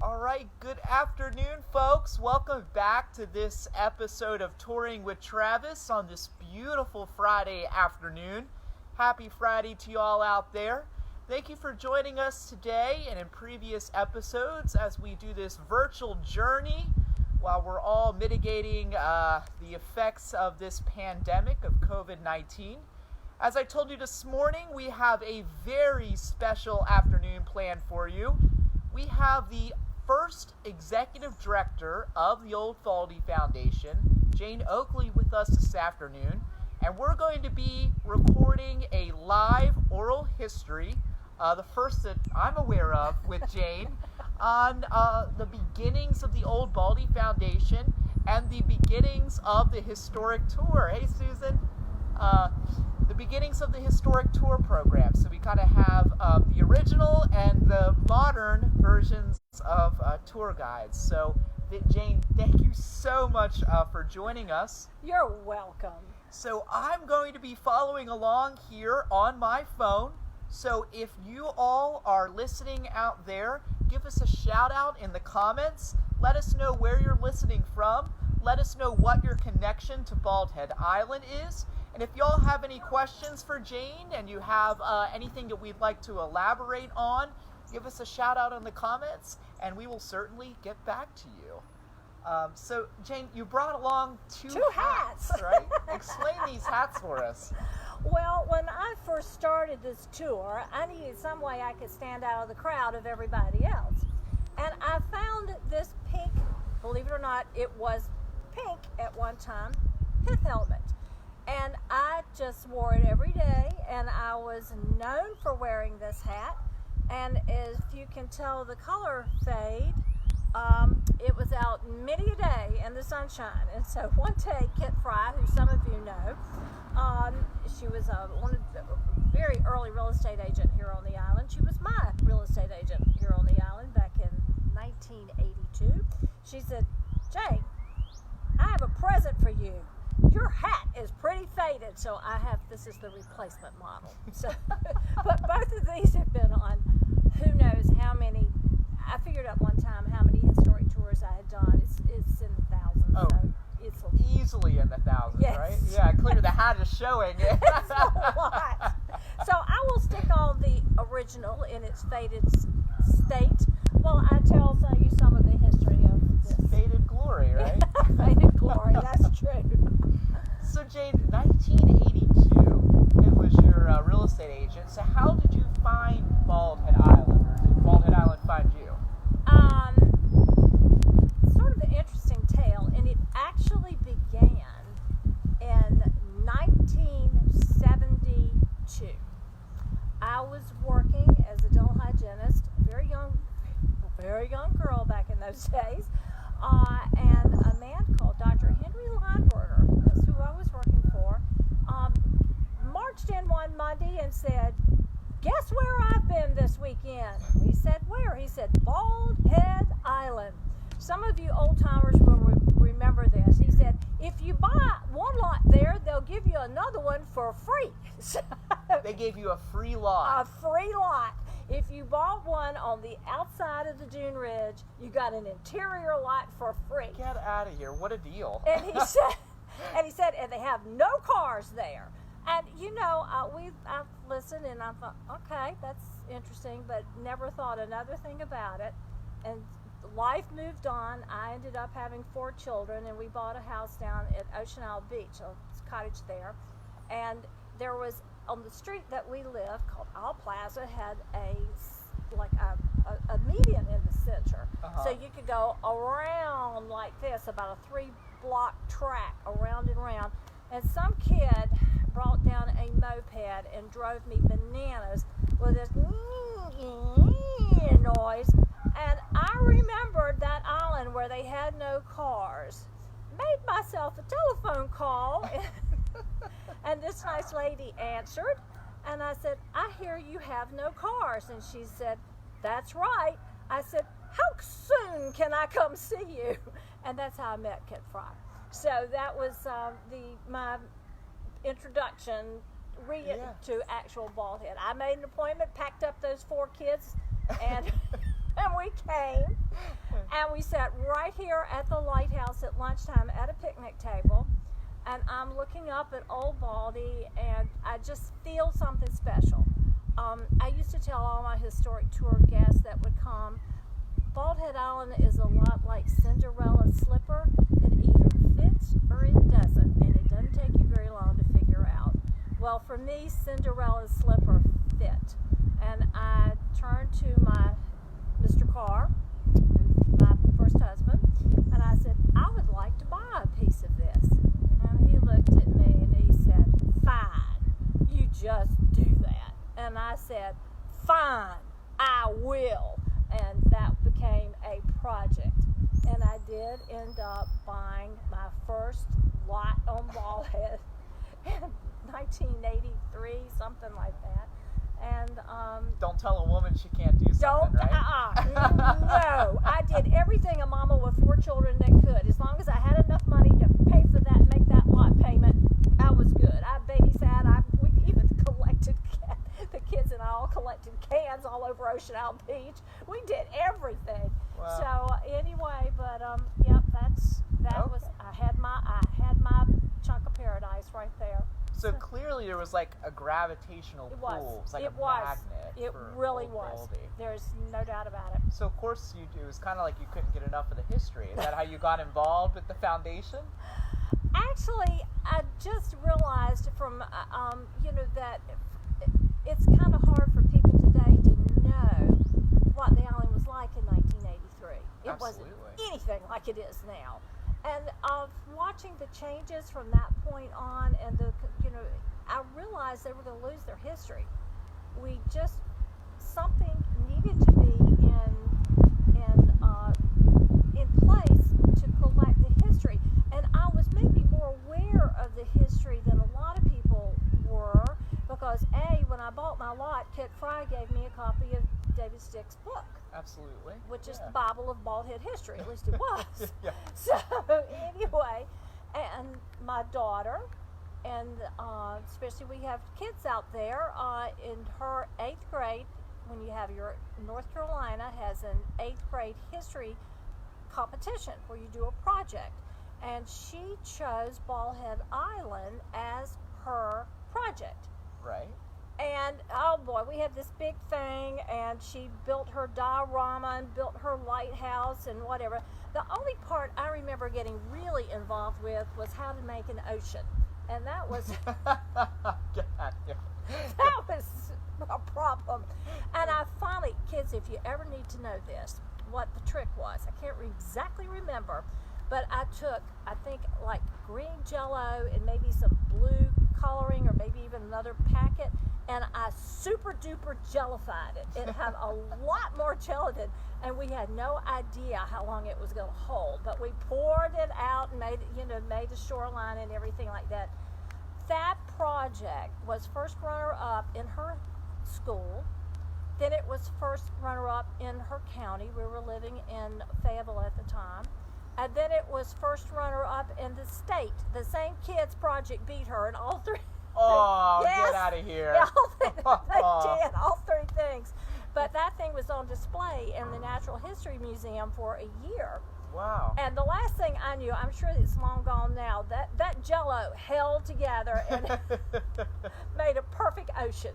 All right, good afternoon, folks. Welcome back to this episode of Touring with Travis on this beautiful Friday afternoon. Happy Friday to you all out there. Thank you for joining us today and in previous episodes as we do this virtual journey while we're all mitigating the effects of this pandemic of COVID-19. As I told you this morning, we have a very special afternoon planned for you. We have the first executive director of the Old Baldy Foundation, Jane Oakley, with us this afternoon, and we're going to be recording a live oral history, the first that I'm aware of with Jane, on the beginnings of the Old Baldy Foundation and the beginnings of the historic tour. Hey, Susan. The beginnings of the historic tour program. So we kind of have the original and the modern versions of tour guides. So Jane, thank you so much for joining us. You're welcome. So I'm going to be following along here on my phone. So if you all are listening out there, give us a shout out in the comments. Let us know where you're listening from. Let us know what your connection to Bald Head Island is. And if y'all have any questions for Jane and you have anything that we'd like to elaborate on, give us a shout out in the comments and we will certainly get back to you. So Jane, you brought along two hats, right? Explain these hats for us. Well, when I first started this tour, I needed some way I could stand out of the crowd of everybody else. And I found this pink, believe it or not, it was pink at one time, pith helmet. And I just wore it every day, and I was known for wearing this hat. And if you can tell the color fade, it was out many a day in the sunshine. And so one day, Kit Fry, who some of you know, she was a very early real estate agent here on the island. She was my real estate agent here on the island back in 1982. She said, "Jane, I have a present for you. Your hat is pretty faded." So this is the replacement model. So, but both of these have been on who knows how many. I figured out one time how many historic tours I had done. It's in the thousands. Oh, so it's easily in the thousands, yes. Right? Yeah, clearly the hat is showing. It's a lot. So I will stick on the original in its faded state while I tell you some of the history of this. Faded glory, right? Faded glory, that's true. So Jane, 1982, it was your real estate agent. So how did you find Bald Head Island, or did Bald Head Island find you? Sort of an interesting tale, and it actually began in 1972. I was working as a dental hygienist, a very young girl back in those days, and a man called Dr. Henry Lineberger, that's who I was working for, marched in one Monday and said, "Guess where I've been this weekend?" We said, "Where?" He said, "Bald Head Island." Some of you old-timers will remember this. He said, "If you buy one lot there, they'll give you another one for free." They gave you a free lot. A free lot. If you bought one on the outside of the Dune Ridge, you got an interior lot for free. Get out of here. What a deal. And he said, and they have no cars there. And, I listened and I thought, okay, that's interesting, but never thought another thing about it. And life moved on. I ended up having 4 children, and we bought a house down at Ocean Isle Beach, a cottage there. And there was, on the street that we lived, called Isle Plaza, had a median in the center. Uh-huh. So you could go around like this, about a 3-block track, around and around. And some kid brought down a moped and drove me bananas with this noise. And I remembered that island where they had no cars. Made myself a telephone call, and this nice lady answered. And I said, "I hear you have no cars." And she said, "That's right." I said, "How soon can I come see you?" And that's how I met Kit Fry. So that was my introduction to actual Bald Head. I made an appointment, packed up those 4 kids, and And we came, and we sat right here at the lighthouse at lunchtime at a picnic table. And I'm looking up at Old Baldy, and I just feel something special. I used to tell all my historic tour guests that would come, Bald Head Island is a lot like Cinderella's slipper. It either fits or it doesn't, and it doesn't take you very long to figure out. Well, for me, Cinderella's slipper fit. And I turned to my Mr. Carr, who's my first husband, and I said, I would like to buy a piece of this. And he looked at me and he said, fine, you just do that. And I said, fine, I will. And that became a project. And I did end up buying my first lot on Bald Head in 1983, something like that. And don't tell a woman she can't do something, right? No, I did everything a mama with 4 children that could. As long as I had enough money to pay for that and make that lot payment, I was good. I babysat. We even collected the kids and I all collected cans all over Ocean Isle Beach. We did everything. Wow. So anyway, but yep, that was I had my chunk of paradise right there. So clearly there was like a gravitational pull. It was like a magnet. It for really Old was. Baldy. There's no doubt about it. So of course it was kind of like you couldn't get enough of the history. Is that how you got involved with the foundation? Actually, I just realized from that it's kind of hard for people today to know what the island was like in 1983. It wasn't anything like it is now. And watching the changes from that point on, and I realized they were going to lose their history. Something needed to be in place to collect the history. And I was maybe more aware of the history than a lot of people were, because when I bought my lot, Kit Fry gave me a copy of David Stick's book. Absolutely. Which is the Bible of Bald Head history, at least it was. Yeah. So anyway, and my daughter, and especially we have kids out there, in her 8th grade, when you have North Carolina has an 8th grade history competition where you do a project. And she chose Bald Head Island as her project. Right. And oh boy, we had this big thing, and she built her diorama and built her lighthouse and whatever. The only part I remember getting really involved with was how to make an ocean, and that was that was a problem. And I finally, kids, if you ever need to know this, what the trick was, I can't exactly remember, but I took, I think, like green Jell-O and maybe some blue coloring or maybe even another packet, and I super duper jellified it. It had a lot more gelatin, and we had no idea how long it was going to hold, but we poured it out and made the shoreline and everything like that. That project was first runner-up in her school. Then it was first runner-up in her county. We were living in Fayetteville at the time. And then it was first runner-up in the state. The same kids project beat her in all 3. Oh, yes, get out of here. Yeah, they did, all 3 things. But that thing was on display in the Natural History Museum for a year. Wow. And the last thing I knew, I'm sure it's long gone now, that Jell-O held together and made a perfect ocean.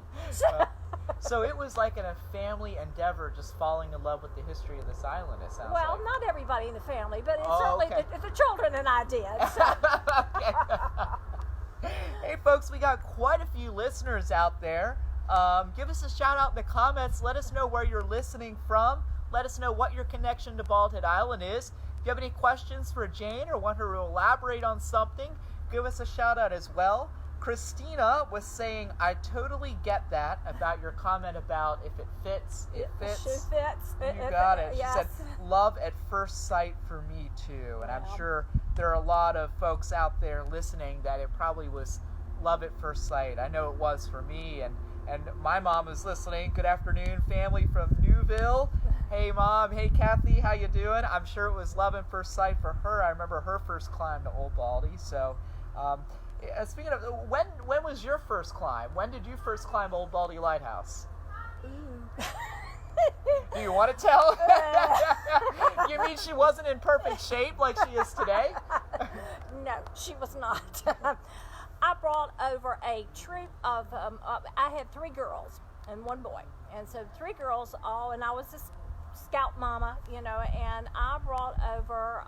So it was like a family endeavor, just falling in love with the history of this island, it sounds well, like. not everybody in the family, but certainly the children and I did. So. Hey, folks, we got quite a few listeners out there. Give us a shout out in the comments. Let us know where you're listening from. Let us know what your connection to Bald Head Island is. If you have any questions for Jane or want her to elaborate on something, give us a shout out as well. Christina was saying, I totally get that about your comment about if it fits, it fits. The shoe fits. You got it. Yes. She said, love at first sight for me too. And I'm sure there are a lot of folks out there listening that it probably was love at first sight. I know it was for me, and my mom is listening. Good afternoon, family from Newville. Hey, Mom. Hey, Kathy. How you doing? I'm sure it was love at first sight for her. I remember her first climb to Old Baldy. So, speaking of, when was your first climb? When did you first climb Old Baldy Lighthouse? Do you want to tell? You mean she wasn't in perfect shape like she is today? No, she was not. I brought over a troop of, I had 3 girls and 1 boy. And so 3 girls all, and I was a scout mama, and I brought over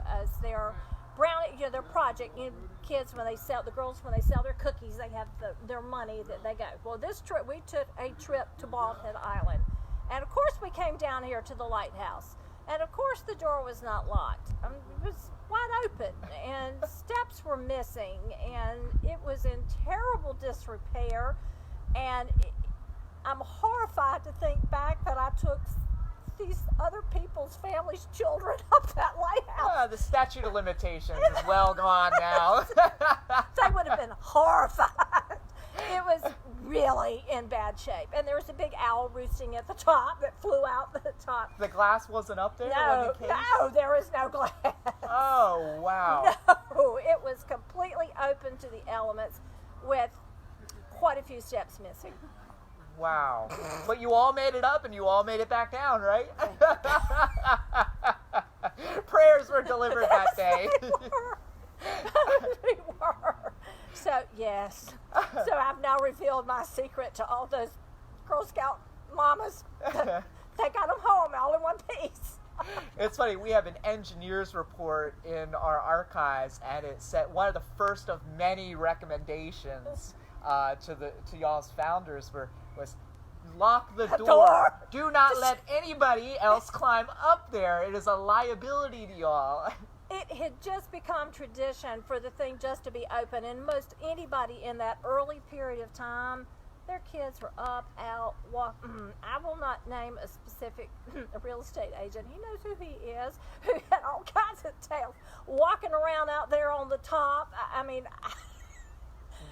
as their brownie, their project. Kids, when they sell, the girls, when they sell their cookies, they have their money that they go. Well, this trip, we took a trip to Baldy Island. And of course, we came down here to the lighthouse. And of course, the door was not locked. It was wide open, and steps were missing, and it was in terrible disrepair. And I'm horrified to think back that I took these other people's families' children up that lighthouse. The statute of limitations is well gone now. They would have been horrified. It was really in bad shape. And there was a big owl roosting at the top that flew out the top. The glass wasn't up there? No, there was no glass. Oh, wow. No, it was completely open to the elements with quite a few steps missing. Wow. But you all made it up and you all made it back down, right? Prayers were delivered that day. We were. So, yes. So I've now revealed my secret to all those Girl Scout mamas. They got them home all in one piece. It's funny, we have an engineer's report in our archives, and it said one of the first of many recommendations to y'all's founders was lock the door. Do not let anybody else climb up there. It is a liability to y'all. It had just become tradition for the thing just to be open, and most anybody in that early period of time, their kids were up, out, I will not name a specific real estate agent. He knows who he is, who had all kinds of tales, walking around out there on the top. I mean,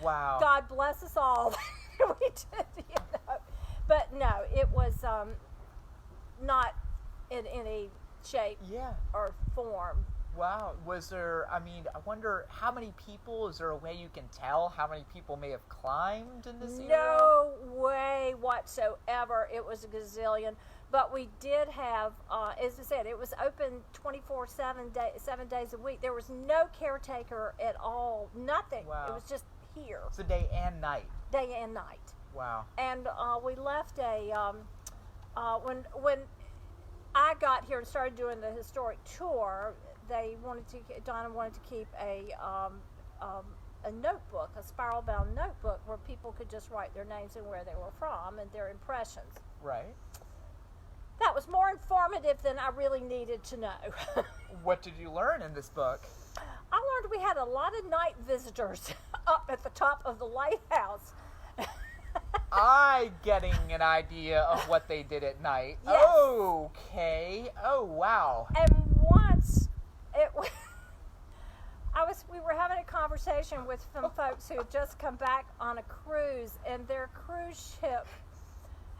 wow. God bless us all. We did, But no, it was not in any shape or form. Wow. Was there, I wonder how many people, is there a way you can tell how many people may have climbed in this area? No way whatsoever. It was a gazillion. But we did have, as I said, it was open 24/7, 7 days a week. There was no caretaker at all. Nothing. Wow. It was just here. So day and night. Day and night. Wow. And we left when I got here and started doing the historic tour, Donna wanted to keep a notebook, a spiral-bound notebook, where people could just write their names and where they were from and their impressions. Right. That was more informative than I really needed to know. What did you learn in this book? I learned we had a lot of night visitors up at the top of the lighthouse. I getting an idea of what they did at night. Yes. Okay. Oh, wow. And once we were having a conversation with some folks who had just come back on a cruise, and their cruise ship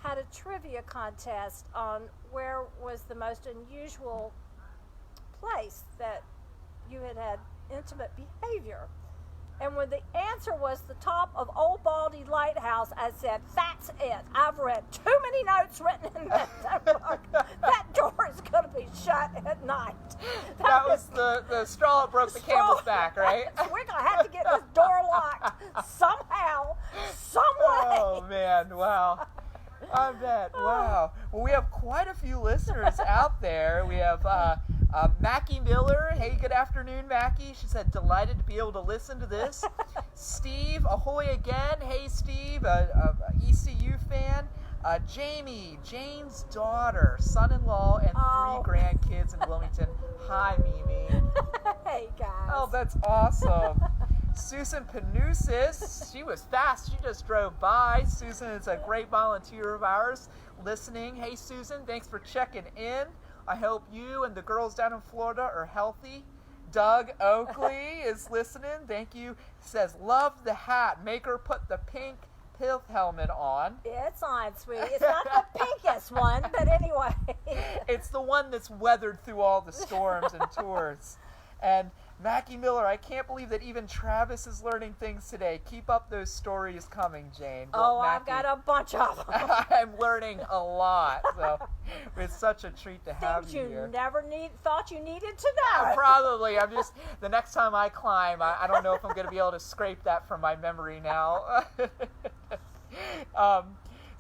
had a trivia contest on where was the most unusual place that you had intimate behavior. And when the answer was the top of Old Baldy Lighthouse, I said, that's it. I've read too many notes written in that book. That door is going to be shut at night. That was the straw that broke the camel's back, right? We're going to have to get this door locked somehow, some way. Oh, man, wow. I bet. Wow. Well, we have quite a few listeners out there. We have Mackie Miller. Hey, good afternoon, Mackie. She said, delighted to be able to listen to this. Steve, ahoy again. Hey, Steve, ECU fan. Jamie, Jane's daughter, son-in-law, and 3 grandkids in Wilmington. Hi, Mimi. Hey, guys. Oh, that's awesome. Susan Panusis, she was fast. She just drove by. Susan is a great volunteer of ours listening. Hey, Susan, thanks for checking in. I hope you and the girls down in Florida are healthy. Doug Oakley is listening. Thank you. He says, love the hat. Make her put the pink pith helmet on. It's on, sweetie. It's not the pinkest one, but anyway. It's the one that's weathered through all the storms and tours. And Mackie Miller, I can't believe that even Travis is learning things today. Keep up those stories coming, Jane. Oh, Mackie, I've got a bunch of them. I'm learning a lot, so it's such a treat to have Things you you here. never thought you needed to know. Probably. I'm just, the next time I climb, I don't know if I'm going to be able to scrape that from my memory now.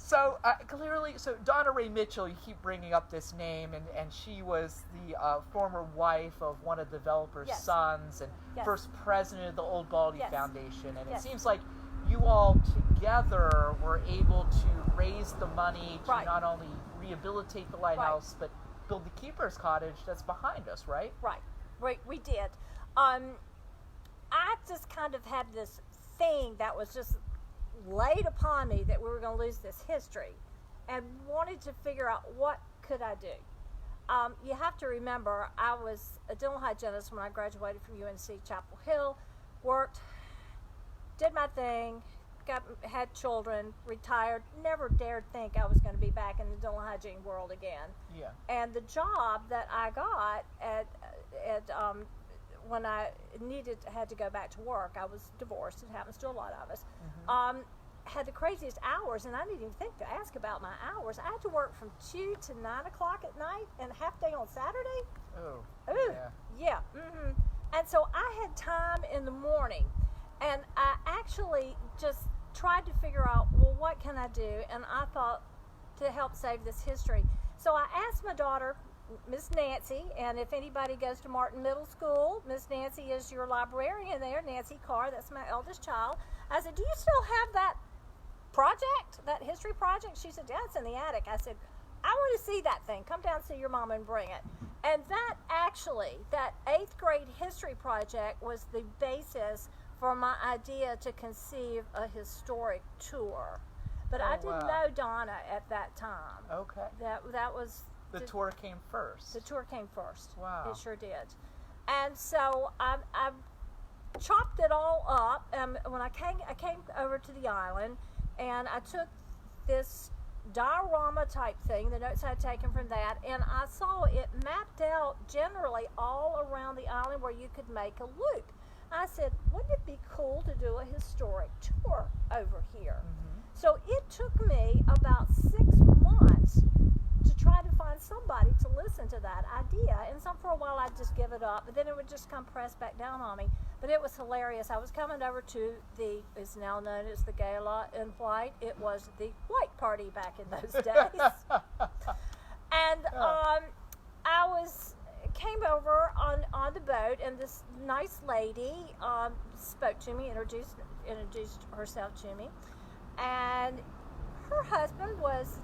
So clearly, so Donna Ray Mitchell, you keep bringing up this name, and she was the former wife of one of the developer's Yes. sons and Yes. first president of the Old Baldy Yes. Foundation. And Yes. it seems like you all together were able to raise the money to Right. not only rehabilitate the lighthouse, but build the Keeper's Cottage that's behind us, right? Right. We did. I just kind of had this thing that was just laid upon me that we were going to lose this history, and wanted to figure out what could I do. You have to remember, I was a dental hygienist when I graduated from UNC Chapel Hill, worked, did my thing, had children, retired, never dared think I was going to be back in the dental hygiene world again. Yeah. And the job that I got at when I had to go back to work, I was divorced. It happens to a lot of us. Had the craziest hours, and I didn't even think to ask about my hours. I had to work from 2 to 9 o'clock at night and half day on Saturday. Oh. Ooh, Yeah. yeah. And so I had time in the morning, and I actually just tried to figure out, well, what can I do? And I thought, to help save this history. So I asked my daughter, Miss Nancy, and if anybody goes to Martin Middle School, Miss Nancy is your librarian there, Nancy Carr, that's my eldest child. I said, do you still have that project, that history project? She said, yeah, it's in the attic. I said, I want to see that thing. Come down and see your mama and bring it. And that 8th grade history project was the basis for my idea to conceive a historic tour. But I didn't know Donna at that time. Okay. That was... The tour came first. The tour came first. Wow. It sure did. And so I chopped it all up. When I came over to the island, and I took this diorama type thing, the notes I'd taken from that, and I saw it mapped out generally all around the island where you could make a loop. I said, wouldn't it be cool to do a historic tour over here? So it took me about 6 months to try to find somebody to listen to that idea. And for a while I'd just give it up, but then it would just come press back down on me. But it was hilarious. I was coming over to it's now known as the Gala in White. It was the white party back in those days. And I came over on the boat, and this nice lady spoke to me, introduced herself to me. And her husband was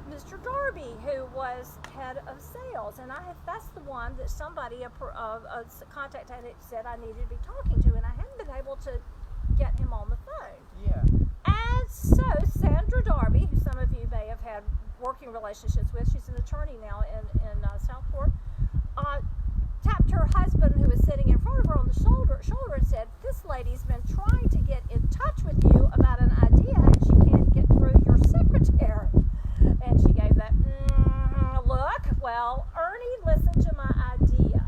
Mr. Darby, who was head of sales, and that's the one that somebody a contact had said I needed to be talking to, and I hadn't been able to get him on the phone. Yeah. And so Sandra Darby, who some of you may have had working relationships with, she's an attorney now in Southport, tapped her husband, who was sitting in front of her, on the shoulder and said, this lady's been trying to get in touch with you about an idea, and she can't get through your secretary. And she gave that look. Well, Ernie listened to my idea,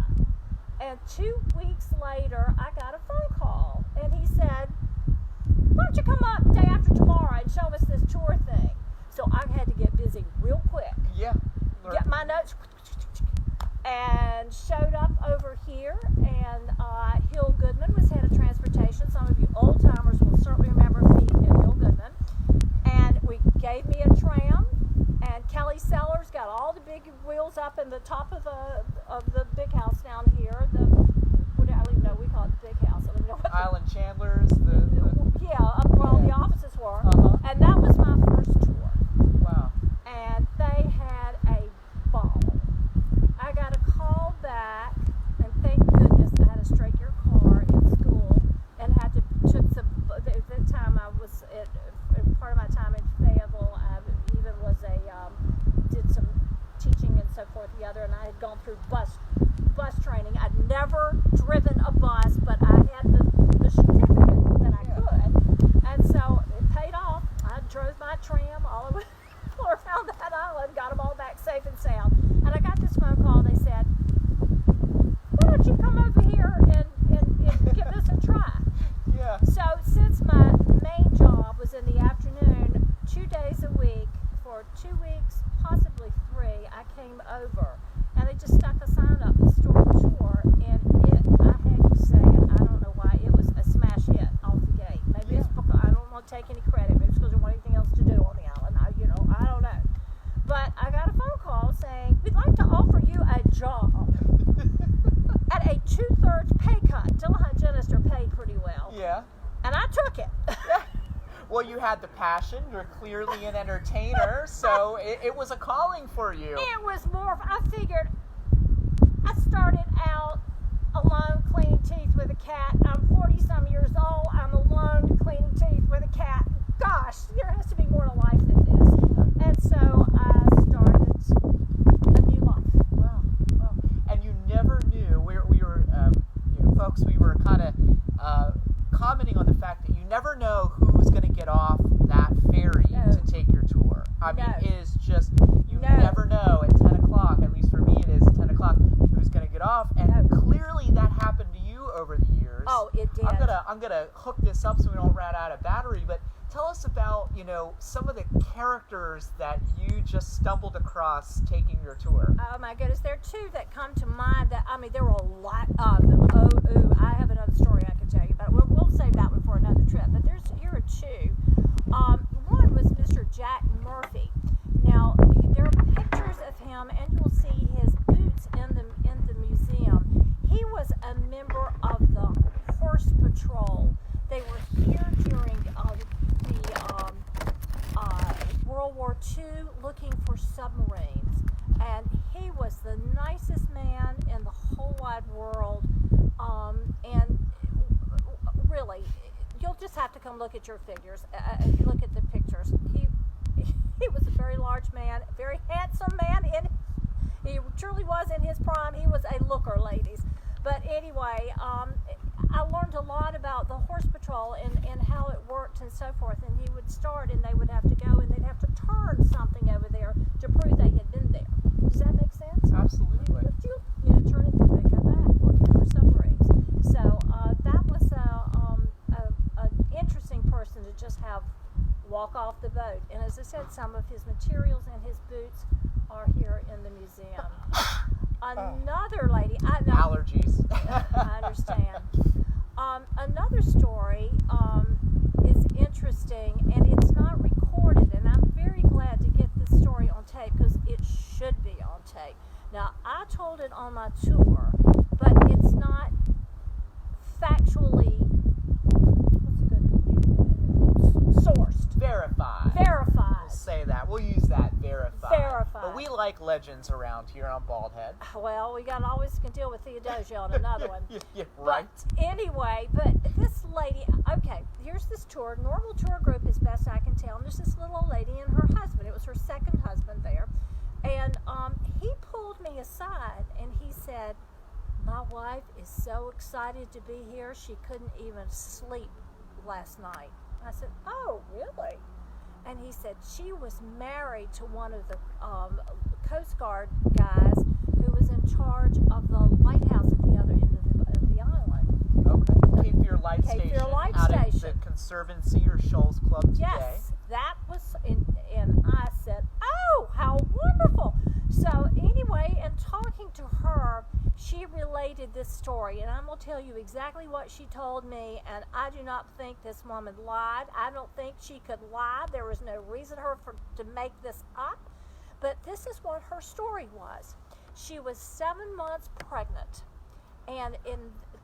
and 2 weeks later I got a phone call, and he said, why don't you come up day after tomorrow and show us this tour thing? So I had to get busy real quick. Yeah. Get my notes, and showed up over here, and Hill Goodman was head of transportation. Some of you old timers will certainly remember me and Hill Goodman. And we gave me a tram, and Kelly Sellers got all the big wheels up in the top of the big house down here. I don't even know, we call it the big house. I don't even know what Island Chandlers. up where all the offices were. And that was my first tour. Wow. And they had a ball. I got a call back, and thank goodness I had a straight gear car in school, and took some. At that time I was part of my time in Fayetteville. I even did some teaching and so forth. And I had gone through bus training. I'd never driven a bus, but I had the certificate that I could, and so it paid off. I drove my tram all around that island, got them all back safe and sound. And I got this phone call. They said, why don't you come over here and took it. Well, you had the passion. You're clearly an entertainer, so it was a calling for you. It was more, I figured, I started out alone cleaning teeth with a cat. I'm 40-some years old. I'm alone cleaning teeth with a cat. Gosh, there has to be more to life than this. And so I started a new life. Wow. And you never knew. We were folks, we were kind of commenting on the fact that you never know who's going to get off that ferry to take your tour. I mean, it is just, you never know at 10 o'clock, at least for me it is 10 o'clock, who's going to get off. And clearly that happened to you over the years. Oh, it did. I'm gonna hook this up so we don't run out of battery, but tell us about, some of the characters that you just stumbled across taking your tour. Oh my goodness, there are two that come to mind there were a lot of them. I have another story I can tell you, but we'll save that one for another trip. But here are two. One was Mr. Jack Murphy. Now, there are pictures of him, and you'll see his boots in the museum. He was a member of the Horse Patrol. They were here during the World War II looking for submarines, and he was the nicest man in the whole wide world. And really, you'll just have to come look at your figures. Look at the pictures. He was a very large man, a very handsome man. He truly was in his prime. He was a looker, ladies. But anyway, I learned a lot about the Horse Patrol and how it worked and so forth. And he would start, and they would have to go, and they'd have to turn something over there to prove they had been there. Does that make sense? Absolutely. Turn it, then they go back looking for submarines. So that was an interesting person to just have walk off the boat. And as I said, some of his materials and his boots are here in the museum. Another lady, I know. Allergies. I understand. Another story is interesting, and it's not recorded, and I'm very glad to get this story on tape because it should be on tape. Now, I told it on my tour, but it's not factually sourced. Verified. We'll say that. We'll use that, verified. But we like legends around here on Baldhead. Well, we always can deal with Theodosia on another one. Yeah, right. But anyway, but this lady, okay, here's this tour, normal tour group as best I can tell, and there's this little old lady and her husband. It was her second husband there. And he pulled me aside and he said, "My wife is so excited to be here, she couldn't even sleep last night." I said, "Oh, really?" And he said she was married to one of the Coast Guard guys who was in charge of the lighthouse at the other end of the island. Okay. Cape Fear Light Cape Fear Station. Light out Station. At the Conservancy or Shoals Club today. Yes, that was, and I said, "Oh, how wonderful." So anyway, in talking to her, she related this story, and I'm going to tell you exactly what she told me, and I do not think this woman lied. I don't think she could lie. There was no reason to make this up, but this is what her story was. She was 7 months pregnant, and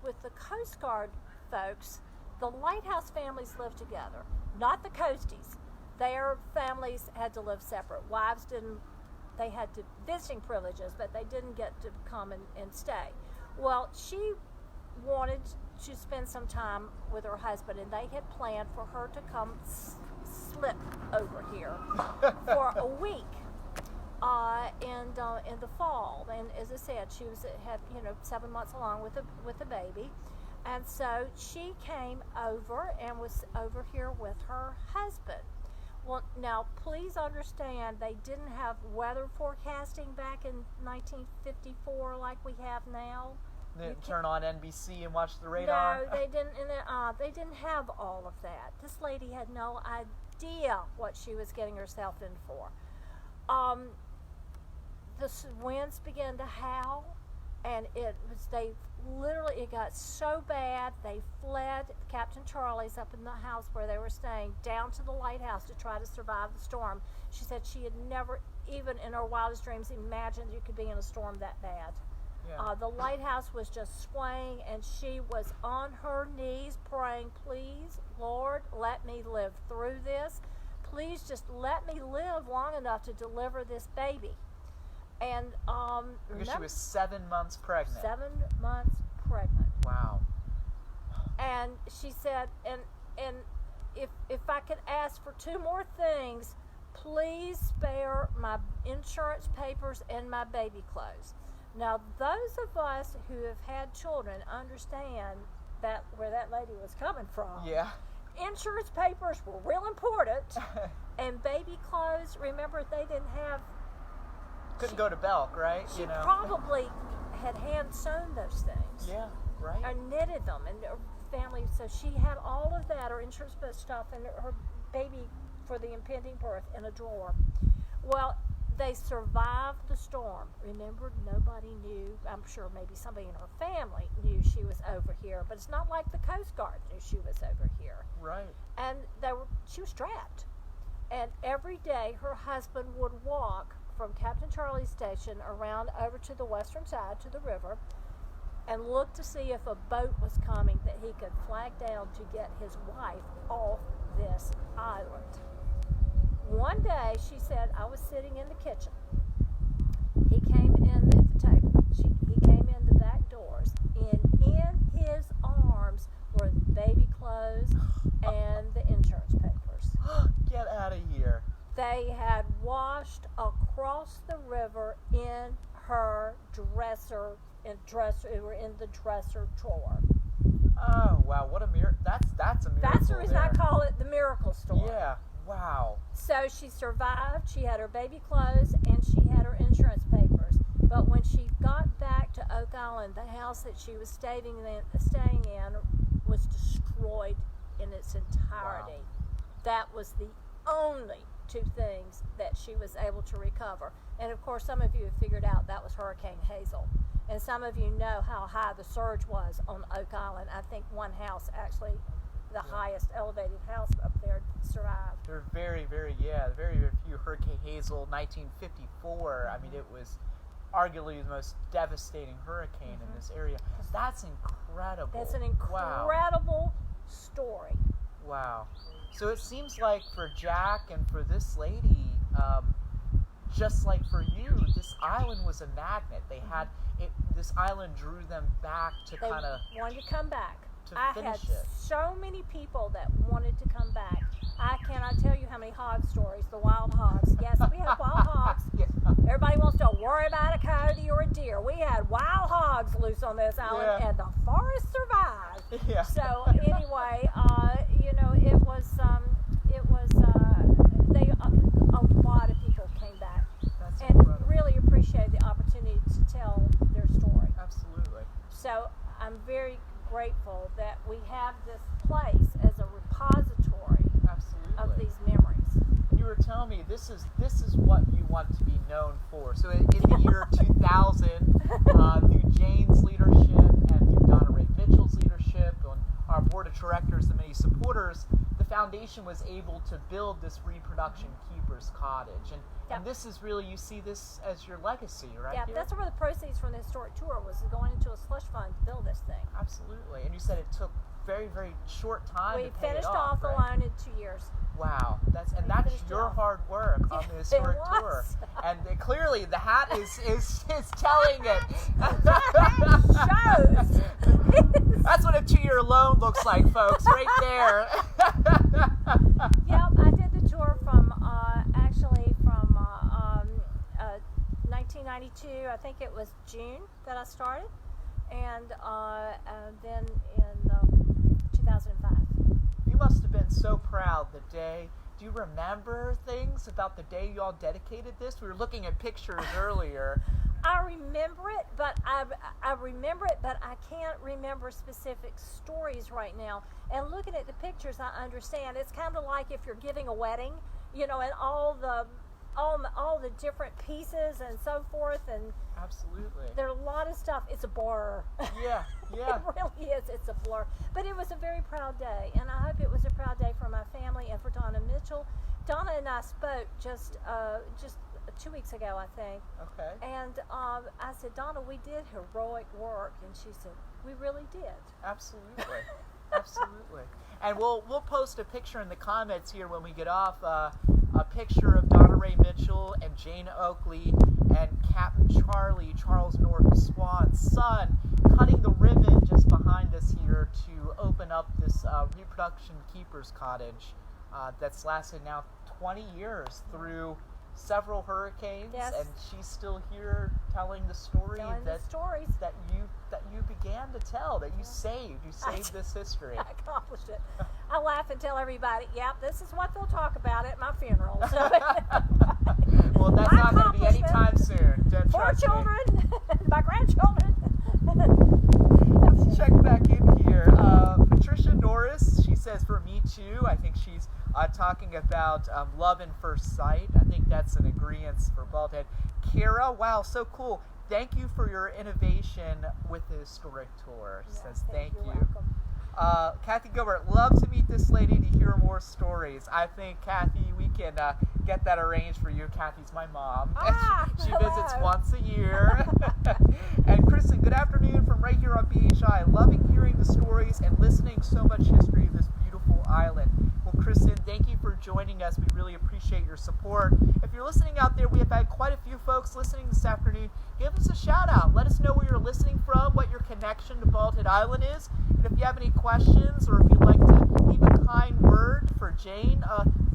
with the Coast Guard folks, the lighthouse families lived together, not the coasties. Their families had to live separate. Wives didn't. They had visiting privileges, but they didn't get to come and stay. Well, she wanted to spend some time with her husband, and they had planned for her to come slip over here for a week in the fall. And as I said, she had 7 months along with a baby, and so she came over and was over here with her husband. Well, now, please understand, they didn't have weather forecasting back in 1954 like we have now. They didn't turn on NBC and watch the radar? No, they didn't. They didn't have all of that. This lady had no idea what she was getting herself in for. The winds began to howl, and it got so bad, they fled. Captain Charlie's up in the house where they were staying, down to the lighthouse to try to survive the storm. She said she had never, even in her wildest dreams, imagined you could be in a storm that bad. Yeah. The lighthouse was just swaying, and she was on her knees praying, please, Lord, let me live through this. Please just let me live long enough to deliver this baby. And because she was 7 months pregnant. 7 months pregnant. Wow. And she said, and if I could ask for 2 more things, please spare my insurance papers and my baby clothes. Now, those of us who have had children understand that where that lady was coming from. Yeah. Insurance papers were real important, and baby clothes. Remember, they didn't have. Couldn't go to Belk, right? She probably had hand sewn those things. Yeah, right. Or knitted them, and her family. So she had all of that, her insurance stuff, and her baby for the impending birth in a drawer. Well, they survived the storm. Remember, nobody knew. I'm sure maybe somebody in her family knew she was over here, but it's not like the Coast Guard knew she was over here. Right. And she was trapped. And every day her husband would walk from Captain Charlie's station around over to the western side to the river and look to see if a boat was coming that he could flag down to get his wife off this island. One day, she said, I was sitting in the kitchen. He came in at the table. He came in the back doors, and in his arms were the baby clothes and the insurance papers. Get out of here. They had washed across the river in her dresser, were in the dresser drawer. Oh, wow, what a miracle. That's a miracle. That's the reason I there. call it the miracle story. Yeah, wow. So she survived. She had her baby clothes and she had her insurance papers. But when she got back to Oak Island, the house that she was staying in was destroyed in its entirety. Wow. That was the only 2 things that she was able to recover. And of course, some of you have figured out that was Hurricane Hazel. And some of you know how high the surge was on Oak Island. I think one house actually, the highest elevated house up there, survived. There are very, very few. Hurricane Hazel, 1954. I mean, it was arguably the most devastating hurricane in this area. That's incredible. That's an incredible story. Wow. So it seems like for Jack and for this lady, just like for you, this island was a magnet. They had it. This island drew them back to kind of. They wanted to come back. I had so many people that wanted to come back. I cannot tell you how many hog stories, the wild hogs. Yes, we have wild hogs. Yeah. Everybody wants to worry about a coyote or a deer. We had wild hogs loose on this island, and the forest survived. Yeah. So anyway, it was a lot of people came back. That's and incredible. really appreciate the opportunity to tell their story. Absolutely. So I'm very grateful that we have this place as a repository of these memories. You were telling me this is what you want to be known for. So in the year 2000, through Jane's leadership and through Donna Ray Mitchell's leadership and our board of directors and many supporters, the foundation was able to build this reproduction keepers cottage. And this is really, you see this as your legacy, right? Yeah, that's where the proceeds from the historic tour was going into a slush fund to build this thing. Absolutely. And you said it took very, very short time We to pay finished it off, the right? loan in 2 years. Wow, that's your hard work on the historic tour, and clearly the hat is telling it. Shows. That's what a 2-year loan looks like, folks, right there. Yep, I did the tour from 1992. I think it was June that I started, and then in 2005. You must have been so proud the day. Do you remember things about the day y'all dedicated this? We were looking at pictures earlier. I remember it, but I can't remember specific stories right now. And looking at the pictures, I understand. It's kind of like if you're giving a wedding, and all the different pieces and so forth, and absolutely, there's a lot of stuff. It's a blur. Yeah. It really is. It's a blur. But it was a very proud day, and I hope it was a proud day for my family and for Donna Mitchell. Donna and I spoke just 2 weeks ago, I think. Okay. And I said, Donna, we did heroic work. And she said, we really did. Absolutely. Absolutely. And we'll post a picture in the comments here when we get off, a picture of Donna Ray Mitchell and Jane Oakley and Captain Charles Norton Swan's son, cutting the ribbon just behind us here to open up this reproduction keeper's cottage that's lasted now 20 years through several hurricanes, yes. and she's still here telling the story stories that you began to tell, that you saved this history. I accomplished it. I laugh and tell everybody, yep, this is what they'll talk about at my funeral. So well, that's not going to be anytime soon. Four children, my grandchildren. Let's check back in here. Patricia Norris, she says, for me too. I think she's talking about love at first sight. I think that's an agreement for Baldhead. Kara, wow, so cool. Thank you for your innovation with the historic tour. Says thank you. Welcome. Kathy Gilbert, love to meet this lady to hear more stories. I think, Kathy, we can get that arranged for you. Kathy's my mom. She visits once a year. And Kristen, good afternoon from right here on BHI. Loving hearing the stories and listening so much history of this beautiful island. Well, Kristen, thank you for joining us. We really appreciate your support. If you're listening out there, we have had quite a few folks listening this afternoon. Give us a shout out. Let us know where you're listening from, what your connection to Bald Head Island is. And if you have any questions or if you'd like to leave a kind word for Jane,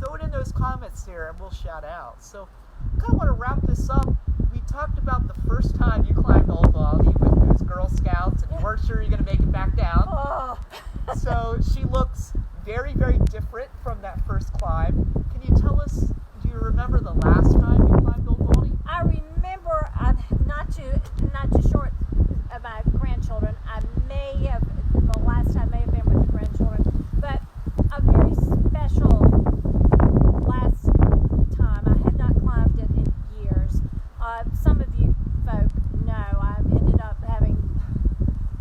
throw it in those comments there and we'll shout out. So I kind of want to wrap this up. We talked about the first time you climbed Old Baldy with those Girl Scouts and you weren't sure you're going to make it back down. Oh. So she looks very, very different from that first climb. Can you tell us, do you remember the last time you climbed Old Baldy? I remember, not too short of my grandchildren. The last time may have been with the grandchildren, but a very special last time. I had not climbed it in years. Some of you folk know I ended up having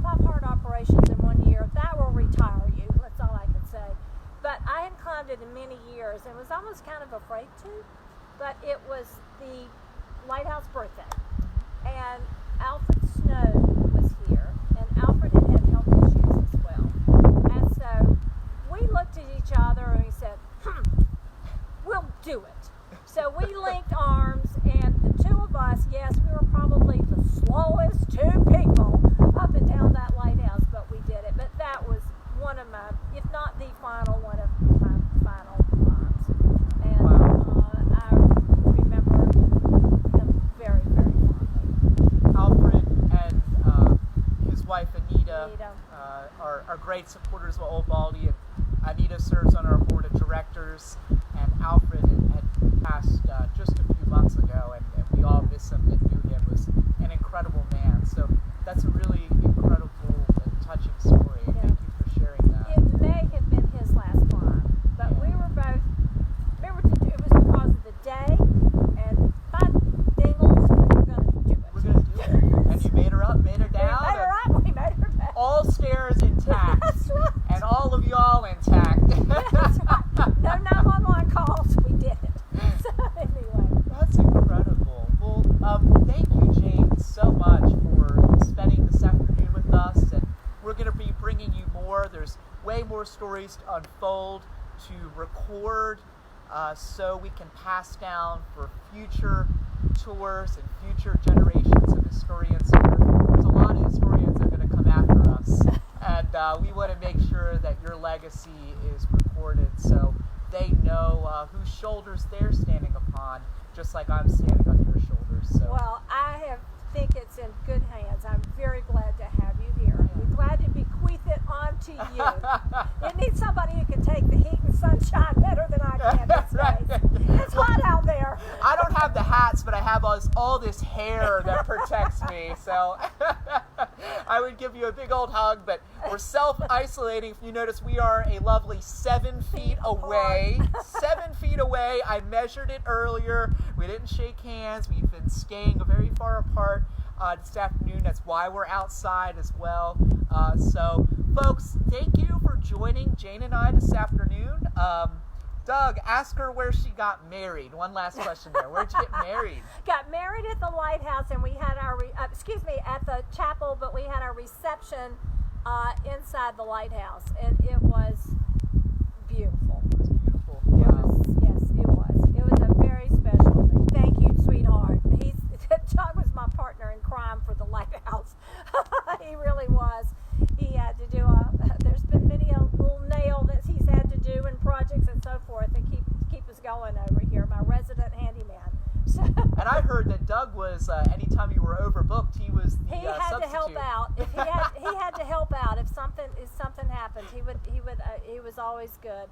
5 heart operations in 1 year. That will retire you. That's all I can say. But I hadn't climbed it in many years and was almost kind of afraid to. But it was the lighthouse birthday, and Alfred Snow was here, and Alfred had health issues as well. And so we looked at each other and we said, we'll do it. So we linked arms, and the two of us, yes, we were probably the slowest 2 people up and down that lighthouse, but we did it. But that was one of my, if not the final, one of my final climbs. And I remember him very, very fondly. Alfred and his wife Anita are great supporters of Old Baldy, and Anita serves on our board of directors, and Alfred had passed just a few months ago, and we all miss him and knew him. Was an incredible man. So that's a really incredible and touching story. Yeah. Thank you for sharing that. It may have been his last climb, but we were both, it was because of the day, and by dingles, we're going to do it. We're going to do it. And you made her up, made her down. We made her up, we made her back. All stairs intact. That's right. And all of y'all intact. That's right. No 911 calls, we did it. So anyway. That's incredible. Well, thank you, Jane, so much for spending this afternoon with us. And we're going to be bringing you more. There's way more stories to unfold, to record, so we can pass down for future tours and future generations of historians. There's a lot of historians that are going to come after us. And we want to make sure that your legacy is recorded so they know whose shoulders they're standing upon, just like I'm standing on your shoulders. So. Well, I think it's in good hands. I'm very glad to have you here. I'm glad to bequeath it on to you. You need somebody who can take the heat and sunshine better than I can these days. It's hot out there. I don't have the hats, but I have all this hair that protects me. So I would give you a big old hug, but we're self-isolating. If you notice, we are a lovely 7 feet away. 7 feet away. I measured it earlier. We didn't shake hands. We've been staying very far apart this afternoon. That's why we're outside as well. So, folks, thank you for joining Jane and I this afternoon. Doug, ask her where she got married. One last question there. Where'd you get married? Got married at the lighthouse, and we had our at the chapel, but we had our reception inside the lighthouse, and it was beautiful. It was beautiful. It Wow. was, yes, it was. It was a very special thing. Thank you, sweetheart. Doug was my partner in crime for the lighthouse. He really was. He had to do there's been many a little nail that he's had to do and projects and so forth to keep us going over here. My resident handyman. So, And I heard that Doug was, anytime you were overbooked, he was the he had substitute. to help out. If he had to help out if something happened. He was always good.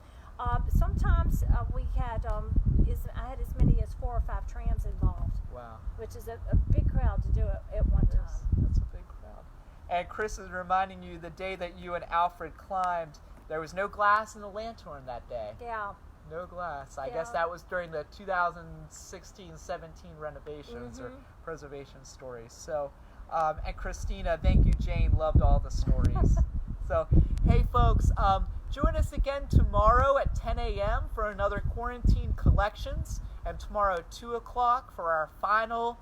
Sometimes we had I had as many as 4 or 5 trams involved. Wow. Which is a big crowd to do it at one time. Yes, that's a big crowd. And Chris is reminding you the day that you and Alfred climbed, there was no glass in the lantern that day. Yeah. No glass. I Yeah. guess that was during the 2016-17 renovations or preservation stories. So, and Christina, thank you, Jane. Loved all the stories. So, hey, folks, join us again tomorrow at 10 a.m. for another Quarantine Collections, and tomorrow at 2 o'clock for our final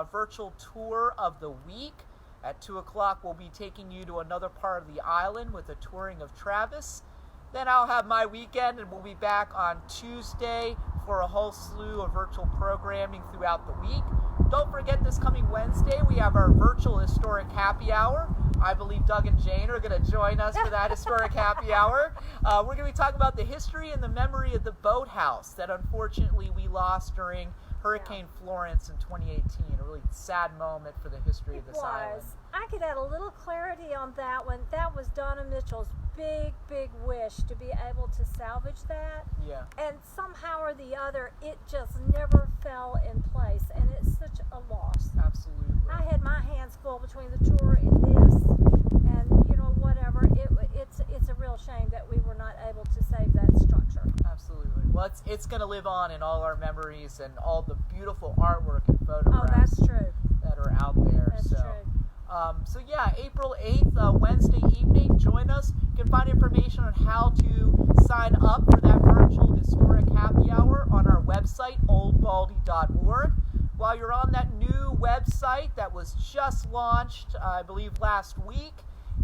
virtual tour of the week. At 2 o'clock, we'll be taking you to another part of the island with a touring of Travis. Then I'll have my weekend, and we'll be back on Tuesday for a whole slew of virtual programming throughout the week. Don't forget, this coming Wednesday, we have our virtual historic happy hour. I believe Doug and Jane are going to join us for that historic happy hour. We're going to be talking about the history and the memory of the boathouse that unfortunately we lost during Hurricane Florence in 2018. A really sad moment for the history of this island. I could add a little clarity on that one. That was Donna Mitchell's big wish to be able to salvage that. Yeah. And somehow or the other, it just never fell in place, and it's such a loss. Absolutely. I had my hands full between the tour and this, and whatever. It's a real shame that we were not able to save that structure. Absolutely. Well, it's going to live on in all our memories and all the beautiful artwork and photographs. Oh, that's true. That are out there. That's true. So yeah, April 8th, Wednesday evening, join us. You can find information on how to sign up for that virtual historic happy hour on our website, oldbaldy.org. While you're on that new website that was just launched, I believe last week,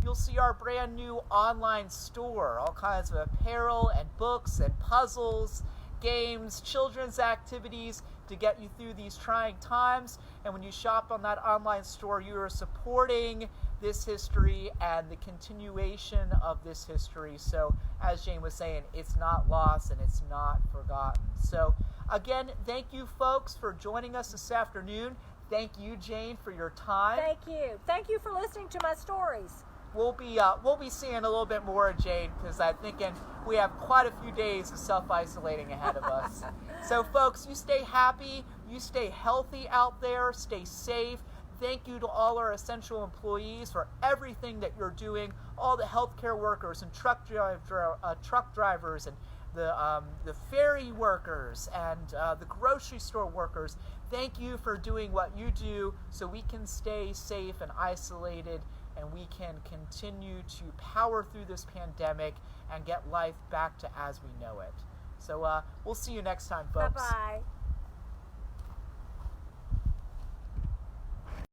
you'll see our brand new online store, all kinds of apparel and books and puzzles, games, children's activities to get you through these trying times. And when you shop on that online store, you are supporting this history and the continuation of this history. So as Jane was saying, it's not lost and it's not forgotten. So again, thank you folks for joining us this afternoon. Thank you, Jane, for your time. Thank you. Thank you for listening to my stories. We'll be seeing a little bit more of Jane because I'm thinking we have quite a few days of self-isolating ahead of us. So folks, you stay happy, you stay healthy out there, stay safe. Thank you to all our essential employees for everything that you're doing, all the healthcare workers and truck drivers and the ferry workers and the grocery store workers. Thank you for doing what you do so we can stay safe and isolated, and we can continue to power through this pandemic and get life back to as we know it. So we'll see you next time, folks. Bye-bye.